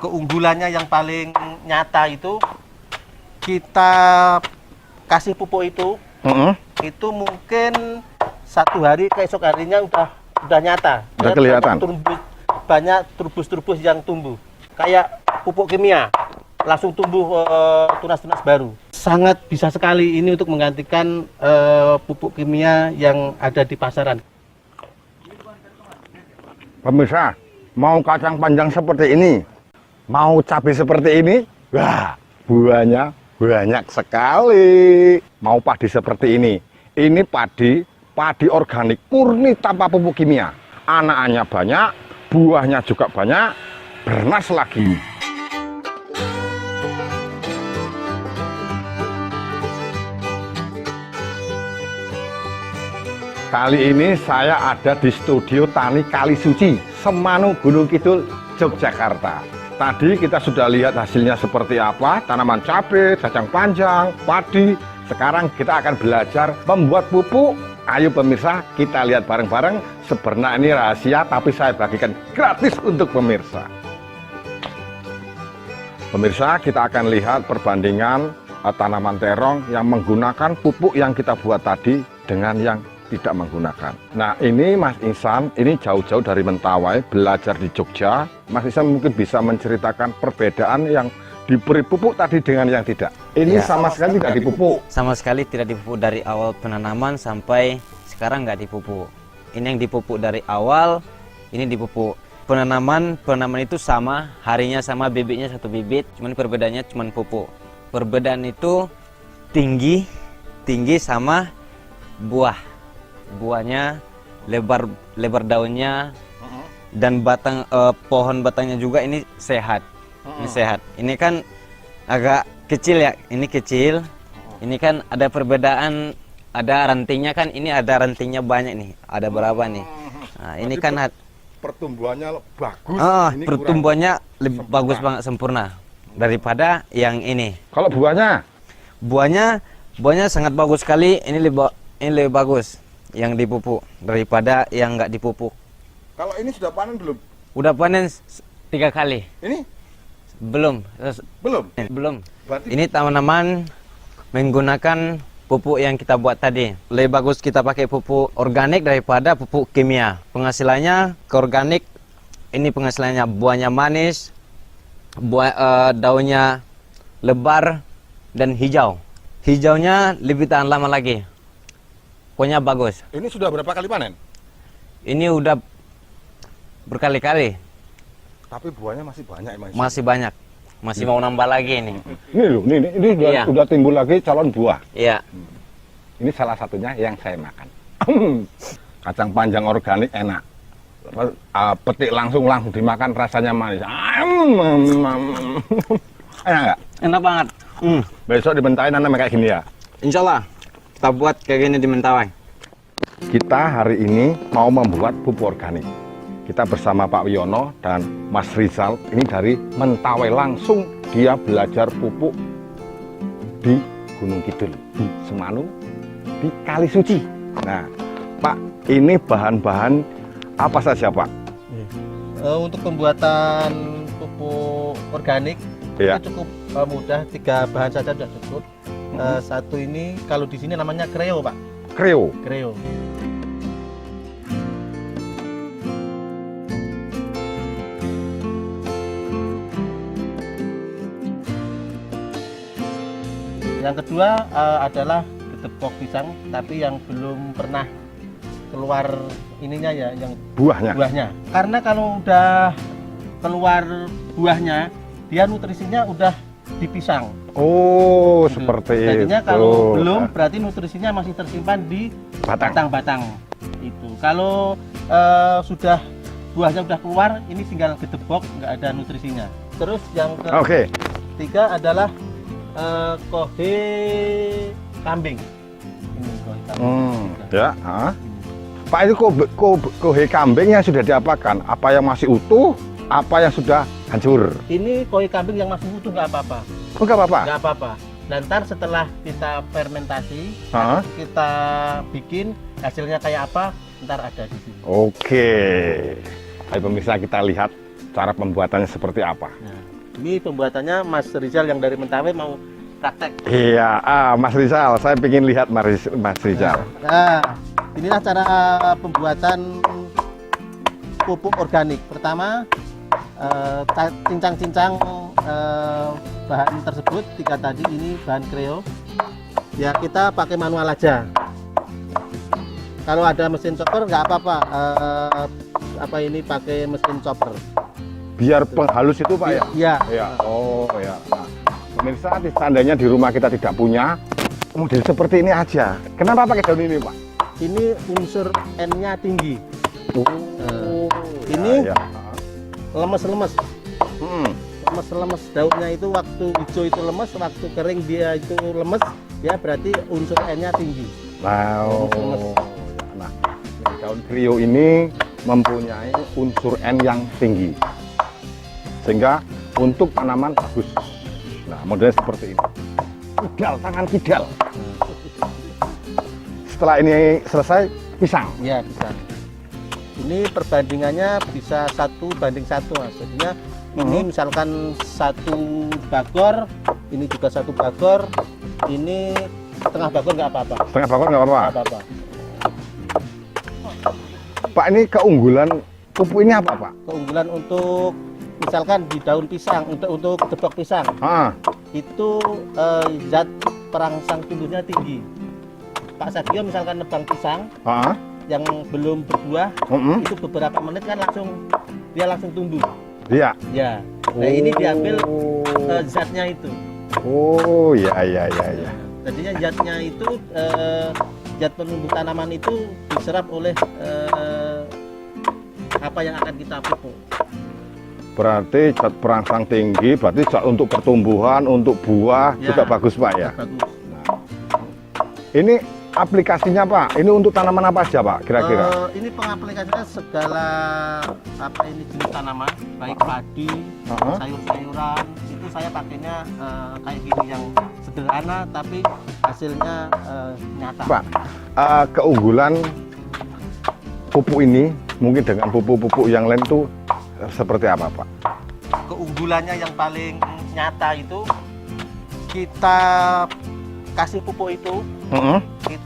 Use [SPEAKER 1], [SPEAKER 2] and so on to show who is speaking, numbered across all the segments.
[SPEAKER 1] keunggulannya yang paling nyata itu kita kasih pupuk itu mungkin 1 hari ke esok harinya udah nyata.
[SPEAKER 2] Udah kelihatan.
[SPEAKER 1] Banyak turbus-turbus yang tumbuh. Kayak pupuk kimia, langsung tumbuh tunas-tunas baru. Sangat bisa sekali ini untuk menggantikan pupuk kimia yang ada di pasaran.
[SPEAKER 2] Pemirsa, mau kacang panjang seperti ini, mau cabai seperti ini, wah, buahnya banyak sekali. Mau padi seperti ini padi organik murni tanpa pupuk kimia. Anak-anaknya banyak, buahnya juga banyak, bernas lagi. Kali ini saya ada di studio Tani Kalisuci, Semanu, Gunung Kidul, Yogyakarta. Tadi kita sudah lihat hasilnya seperti apa, tanaman cabai, kacang panjang, padi. Sekarang kita akan belajar membuat pupuk. Ayo pemirsa, kita lihat bareng-bareng. Sebenarnya ini rahasia, tapi saya bagikan gratis untuk pemirsa. Pemirsa, kita akan lihat perbandingan tanaman terong yang menggunakan pupuk yang kita buat tadi dengan yang tidak menggunakan. Nah, ini Mas Ihsan, ini jauh-jauh dari Mentawai, belajar di Jogja. Mas Ihsan mungkin bisa menceritakan perbedaan yang diberi pupuk tadi dengan yang tidak. Ini ya, sama sekali tidak dipupuk.
[SPEAKER 3] Sama sekali tidak dipupuk dari awal penanaman sampai sekarang nggak dipupuk. Ini yang dipupuk dari awal, ini dipupuk. Penanaman itu sama, harinya sama, bibitnya 1 bibit, cuman perbedaannya cuman pupuk. Perbedaan itu tinggi sama buah. Buahnya lebar daunnya dan batang pohon batangnya juga ini sehat. Ini sehat. Ini kan agak kecil ya, ini kecil. Ini kan ada perbedaan, ada rantingnya kan, ini ada rantingnya banyak nih. Ada berapa nih? Nah, ini kan
[SPEAKER 2] pertumbuhannya bagus.
[SPEAKER 3] Ini pertumbuhannya lebih bagus banget, sempurna daripada yang ini.
[SPEAKER 2] Kalau buahnya?
[SPEAKER 3] Buahnya sangat bagus sekali. Ini lebih bagus yang dipupuk daripada yang nggak dipupuk.
[SPEAKER 2] Kalau ini sudah panen belum?
[SPEAKER 3] Udah panen 3 kali.
[SPEAKER 2] Ini?
[SPEAKER 3] Belum. Berarti... Ini tanaman menggunakan pupuk yang kita buat tadi. Lebih bagus kita pakai pupuk organik daripada pupuk kimia. Penghasilannya ke organik, ini penghasilannya buahnya manis, daunnya lebar dan hijau. Hijaunya lebih tahan lama lagi. Pokoknya bagus.
[SPEAKER 2] Ini sudah berapa kali panen?
[SPEAKER 3] Ini udah berkali-kali.
[SPEAKER 2] Tapi buahnya masih banyak.
[SPEAKER 3] Masih banyak. Masih mau nambah lagi ini.
[SPEAKER 2] Ini loh, ini udah timbul lagi calon buah.
[SPEAKER 3] Iya.
[SPEAKER 2] Ini salah satunya yang saya makan. Kacang panjang organik enak. Petik langsung dimakan, rasanya manis. Enak nggak?
[SPEAKER 3] Enak banget.
[SPEAKER 2] Besok di Mentawai nanam kayak gini ya?
[SPEAKER 3] Insya Allah kita buat kayak gini di Mentawai.
[SPEAKER 2] Kita hari ini mau membuat pupuk organik. Kita bersama Pak Wiono dan Mas Rizal, ini dari Mentawai langsung dia belajar pupuk di Gunung Kidul, di Semanu, di Kalisuci. Nah, Pak, ini bahan-bahan apa saja, Pak?
[SPEAKER 1] Untuk pembuatan pupuk organik itu cukup mudah, 3 bahan saja sudah cukup. Satu ini, kalau di sini namanya kreo, Pak.
[SPEAKER 2] Kreo.
[SPEAKER 1] Yang kedua adalah gedebok pisang, tapi yang belum pernah keluar ininya ya, yang buahnya. Karena kalau udah keluar buahnya, dia nutrisinya udah di pisang.
[SPEAKER 2] Oh, gitu. Seperti
[SPEAKER 1] jadinya
[SPEAKER 2] itu.
[SPEAKER 1] Kalau belum, berarti nutrisinya masih tersimpan di batang-batang. Itu. Kalau buahnya udah keluar, ini tinggal gedebok, nggak ada nutrisinya. Terus yang ketiga adalah kohe kambing. Ini kohe kambing.
[SPEAKER 2] Ya. Pak, itu kohe kambing yang sudah diapakan? Apa yang masih utuh? Apa yang sudah hancur?
[SPEAKER 1] Ini kohe kambing yang masih utuh nggak apa-apa.
[SPEAKER 2] Oh, nggak apa-apa?
[SPEAKER 1] Nggak apa-apa. Dan ntar setelah kita fermentasi, kita bikin hasilnya kayak apa, ntar ada di sini.
[SPEAKER 2] Oke. Ayo pemirsa, kita lihat cara pembuatannya seperti apa.
[SPEAKER 1] Nah. Ini pembuatannya Mas Rizal yang dari Mentawai mau praktek.
[SPEAKER 2] Iya, Mas Rizal, saya ingin lihat Mas Rizal.
[SPEAKER 1] Nah, inilah cara pembuatan pupuk organik. Pertama, cincang-cincang bahan tersebut, 3 tadi ini bahan kreo. Ya kita pakai manual aja. Kalau ada mesin chopper nggak apa-apa. Apa ini pakai mesin chopper?
[SPEAKER 2] Biar penghalus itu Pak ya?
[SPEAKER 1] Iya.
[SPEAKER 2] Ya. Oh ya. Nah, pemirsa, seandainya di rumah kita tidak punya model seperti ini aja. Kenapa pakai daun ini Pak?
[SPEAKER 1] Ini unsur N-nya tinggi. Ini
[SPEAKER 2] ya.
[SPEAKER 1] lemes-lemes. Lemes-lemes daunnya itu waktu hijau itu lemes, waktu kering dia itu lemes, ya berarti unsur N-nya tinggi.
[SPEAKER 2] Wow. Nah, daun kreo ini mempunyai unsur N yang tinggi, sehingga untuk tanaman bagus. Nah, modelnya seperti ini. Kidal, tangan kidal. Setelah ini selesai, pisang.
[SPEAKER 1] Ya, pisang. Ini perbandingannya bisa 1:1, Mas. Jadinya ini misalkan 1 bagor, ini juga 1 bagor, ini setengah bagor nggak apa-apa.
[SPEAKER 2] Setengah bagor nggak apa-apa.
[SPEAKER 1] Nggak apa-apa.
[SPEAKER 2] Pak, ini keunggulan pupuk ini apa Pak?
[SPEAKER 1] Keunggulan untuk misalkan di daun pisang, untuk gedebok pisang, itu zat perangsang tumbuhnya tinggi. Pak Sadio misalkan nebang pisang yang belum berbuah, itu beberapa menit kan dia langsung tumbuh.
[SPEAKER 2] Iya.
[SPEAKER 1] Ya. Nah ini diambil zatnya itu.
[SPEAKER 2] Oh ya.
[SPEAKER 1] Jadinya zatnya itu zat penumbuh tanaman itu diserap oleh apa yang akan kita pupuk.
[SPEAKER 2] Berarti zat perangsang tinggi, berarti zat untuk pertumbuhan, untuk buah
[SPEAKER 1] ya,
[SPEAKER 2] juga bagus Pak ya?
[SPEAKER 1] Bagus.
[SPEAKER 2] Nah, ini aplikasinya Pak, ini untuk tanaman apa aja Pak kira-kira?
[SPEAKER 1] Ini pengaplikasinya segala apa ini jenis tanaman, baik padi, sayur-sayuran, itu saya pakainya kayak gini yang sederhana tapi hasilnya nyata.
[SPEAKER 2] Pak, keunggulan pupuk ini mungkin dengan pupuk-pupuk yang lain tuh seperti apa Pak?
[SPEAKER 1] Keunggulannya yang paling nyata itu kita kasih pupuk itu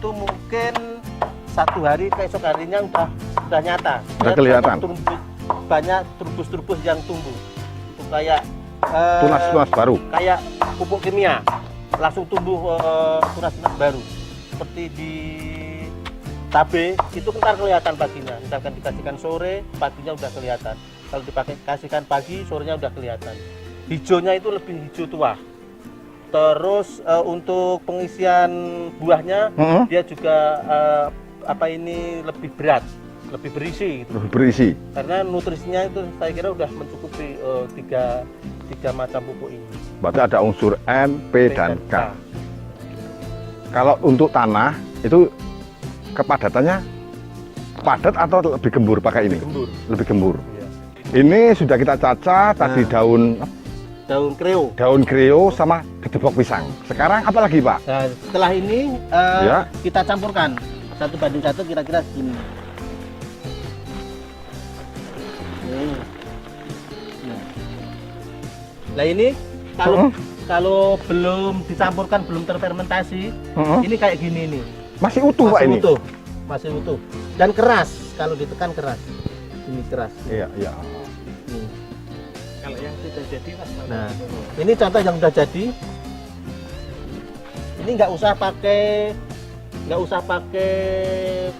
[SPEAKER 1] mungkin 1 hari keesok harinya udah nyata.
[SPEAKER 2] Udah kelihatan.
[SPEAKER 1] Banyak turbus-turbus yang tumbuh. Itu kayak
[SPEAKER 2] tunas-tunas baru.
[SPEAKER 1] Kayak pupuk kimia langsung tumbuh tunas-tunas baru. Seperti di tabe itu ntar kelihatan paginya. Misalkan dikasihkan sore, paginya udah kelihatan. Kalau dikasihkan pagi, sorenya udah kelihatan. Hijaunya itu lebih hijau tua. Terus untuk pengisian buahnya dia juga apa ini lebih berat, lebih berisi gitu.
[SPEAKER 2] Lebih berisi.
[SPEAKER 1] Karena nutrisinya itu saya kira udah mencukupi tiga macam pupuk ini.
[SPEAKER 2] Berarti ada unsur N, P dan K. Kalau untuk tanah itu kepadatannya padat atau lebih gembur pakai ini?
[SPEAKER 1] Gembur.
[SPEAKER 2] Lebih gembur.
[SPEAKER 1] Iya.
[SPEAKER 2] Ini sudah kita cacah tadi daun
[SPEAKER 1] kreo.
[SPEAKER 2] Daun kreo sama gedebok pisang. Sekarang apa lagi Pak?
[SPEAKER 1] Nah, setelah ini kita campurkan 1:1 kira-kira segini. Nah ini kalau belum dicampurkan, belum terfermentasi, ini kayak gini nih.
[SPEAKER 2] Masih utuh Pak ini?
[SPEAKER 1] Masih utuh. Dan keras, kalau ditekan keras. Ini keras.
[SPEAKER 2] Iya.
[SPEAKER 1] Kalau yang sudah jadi Mas. Nah, ini contoh yang sudah jadi. Ini nggak usah pakai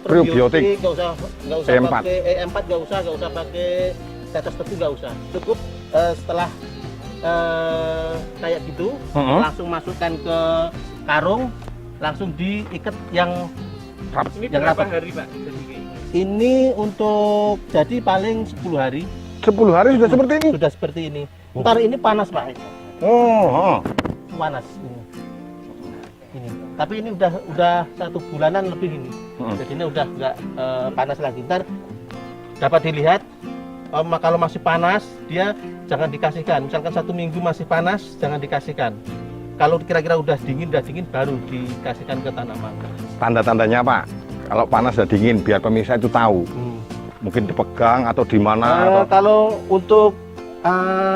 [SPEAKER 2] probiotik,
[SPEAKER 1] nggak usah
[SPEAKER 2] E4.
[SPEAKER 1] pakai E4, nggak usah pakai tetes tebu, nggak usah. Cukup setelah kayak gitu, langsung masukkan ke karung, langsung diikat yang
[SPEAKER 4] Ini berapa hari Pak?
[SPEAKER 1] Ini untuk jadi paling 10 hari.
[SPEAKER 2] 10 hari sudah seperti ini?
[SPEAKER 1] Sudah seperti ini. Ntar ini panas Pak. Panas ini. Tapi ini udah 1 bulanan lebih ini. Jadi ini udah nggak panas lagi. Ntar dapat dilihat kalau masih panas dia jangan dikasihkan. Misalkan 1 minggu masih panas jangan dikasihkan. Kalau kira-kira udah dingin baru dikasihkan ke tanaman.
[SPEAKER 2] Tanda-tandanya Pak, kalau panas dan dingin biar pemirsa itu tahu. Mungkin dipegang atau di mana?
[SPEAKER 1] Kalau untuk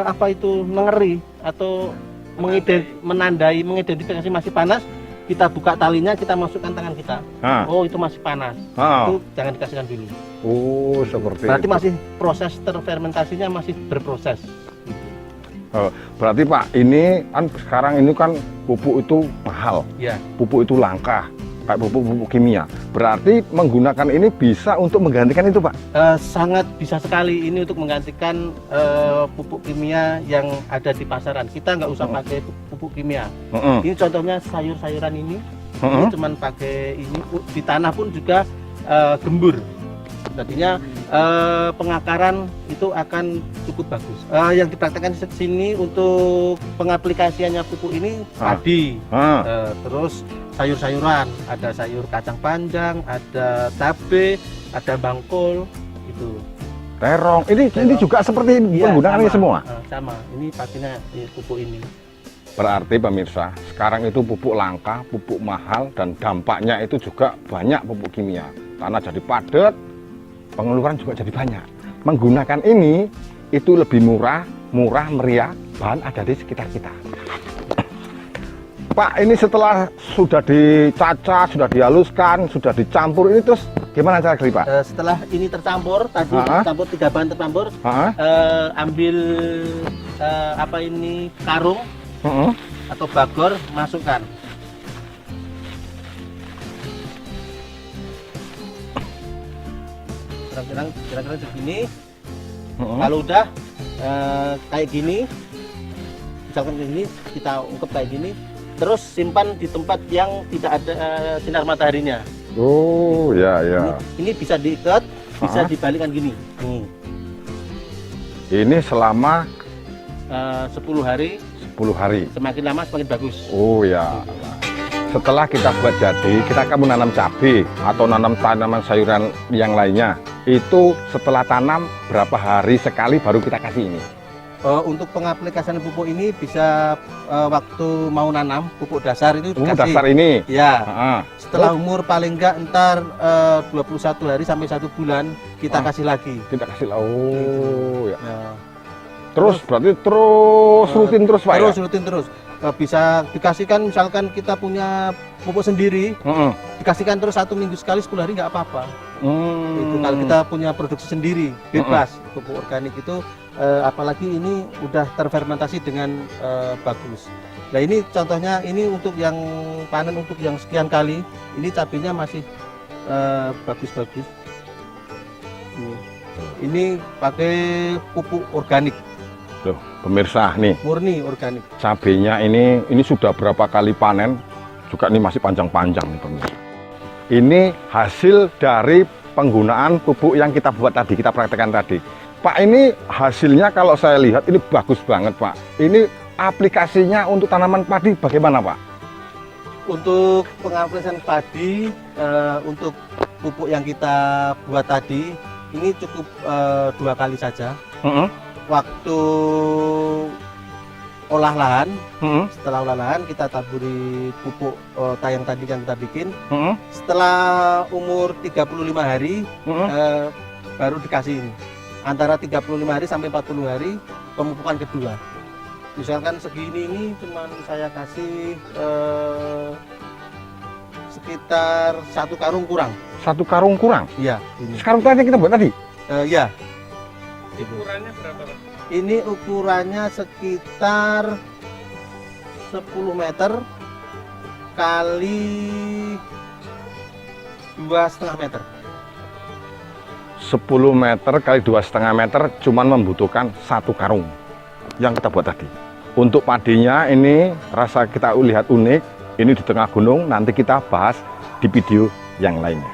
[SPEAKER 1] apa itu mengeri atau mengidentifikasi masih panas, kita buka talinya, kita masukkan tangan kita. Oh, itu masih panas. Itu jangan dikasihkan dulu.
[SPEAKER 2] Oh, seperti
[SPEAKER 1] berarti
[SPEAKER 2] itu.
[SPEAKER 1] masih proses terfermentasinya masih berproses.
[SPEAKER 2] Berarti Pak, ini kan sekarang ini kan pupuk itu mahal.
[SPEAKER 1] Ya.
[SPEAKER 2] Pupuk itu langka, kayak pupuk kimia. Berarti menggunakan ini bisa untuk menggantikan itu, Pak?
[SPEAKER 1] Sangat bisa sekali ini untuk menggantikan pupuk kimia yang ada di pasaran. Kita nggak usah pakai pupuk kimia. Ini contohnya sayur-sayuran ini cuman pakai ini. Di tanah pun juga gembur. Jadinya pengakaran itu akan cukup bagus. Yang dipraktekkan di sini untuk pengaplikasiannya pupuk ini padi, terus sayur-sayuran, ada sayur kacang panjang, ada cabai, ada bangkol, gitu.
[SPEAKER 2] Terong. Ini juga seperti penggunaan ini semua.
[SPEAKER 1] Sama. Ini pakainya pupuk ini.
[SPEAKER 2] Berarti pemirsa, sekarang itu pupuk langka, pupuk mahal, dan dampaknya itu juga banyak pupuk kimia. Tanah jadi padat, pengeluaran juga jadi banyak. Menggunakan ini itu lebih murah meriah, bahan ada di sekitar kita. Pak, ini setelah sudah dicacah, sudah dihaluskan, sudah dicampur, ini terus gimana cara kerja, Pak?
[SPEAKER 1] Setelah ini tercampur, tadi tercampur 3 bahan tercampur, ambil karung atau bagor, masukkan. Kira-kira segini. Kalau udah kayak gini, misalkan gini, kita ungkep kayak gini, terus simpan di tempat yang tidak ada sinar mataharinya.
[SPEAKER 2] Oh, ya.
[SPEAKER 1] Ini bisa diikat, bisa dibalikkan gini.
[SPEAKER 2] Ini selama
[SPEAKER 1] 10 hari.
[SPEAKER 2] 10 hari.
[SPEAKER 1] Semakin lama semakin bagus.
[SPEAKER 2] Oh ya. Setelah kita buat jadi, kita akan menanam cabai atau nanam tanaman sayuran yang lainnya. Itu setelah tanam berapa hari sekali baru kita kasih ini?
[SPEAKER 1] Untuk pengaplikasian pupuk ini bisa waktu mau nanam pupuk dasar itu dikasih.
[SPEAKER 2] Pupuk dasar ini?
[SPEAKER 1] Ya. Setelah umur paling enggak entar 21 hari sampai 1 bulan kita kasih lagi.
[SPEAKER 2] Kita kasih. Oh ya. Terus berarti rutin terus, Pak?
[SPEAKER 1] Rutin terus. Bisa dikasihkan, misalkan kita punya pupuk sendiri, dikasihkan terus 1 minggu sekali, 10 hari nggak apa-apa. Itu kalau kita punya produksi sendiri, bebas. Pupuk organik itu apalagi ini udah terfermentasi dengan bagus. Nah, ini contohnya, ini untuk yang panen untuk yang sekian kali, ini cabenya masih bagus-bagus. Ini pakai pupuk organik.
[SPEAKER 2] Loh, pemirsa nih,
[SPEAKER 1] murni organik.
[SPEAKER 2] Cabenya ini sudah berapa kali panen, juga ini masih panjang-panjang nih pemirsa. Ini hasil dari penggunaan pupuk yang kita buat tadi, kita praktekkan tadi. Pak, ini hasilnya kalau saya lihat ini bagus banget, Pak. Ini aplikasinya untuk tanaman padi bagaimana, Pak?
[SPEAKER 1] Untuk pengaplikasian padi, untuk pupuk yang kita buat tadi, ini cukup 2 kali saja. Waktu olah lahan, setelah olah lahan kita taburi pupuk yang tadi yang kita bikin. Setelah umur 35 hari baru dikasih ini. Antara 35 hari sampai 40 hari pemupukan kedua. Misalkan segini ini cuman saya kasih sekitar 1 karung kurang.
[SPEAKER 2] 1 karung kurang?
[SPEAKER 1] Iya.
[SPEAKER 2] Sekarang tadi kita buat tadi?
[SPEAKER 1] Iya.
[SPEAKER 4] Ukurannya berapa, Pak?
[SPEAKER 1] Ini ukurannya sekitar 10 meter kali 2,5 meter.
[SPEAKER 2] 10 meter kali 2,5 meter cuman membutuhkan 1 karung yang kita buat tadi. Untuk padinya ini rasa kita lihat unik, ini di tengah gunung, nanti kita bahas di video yang lainnya.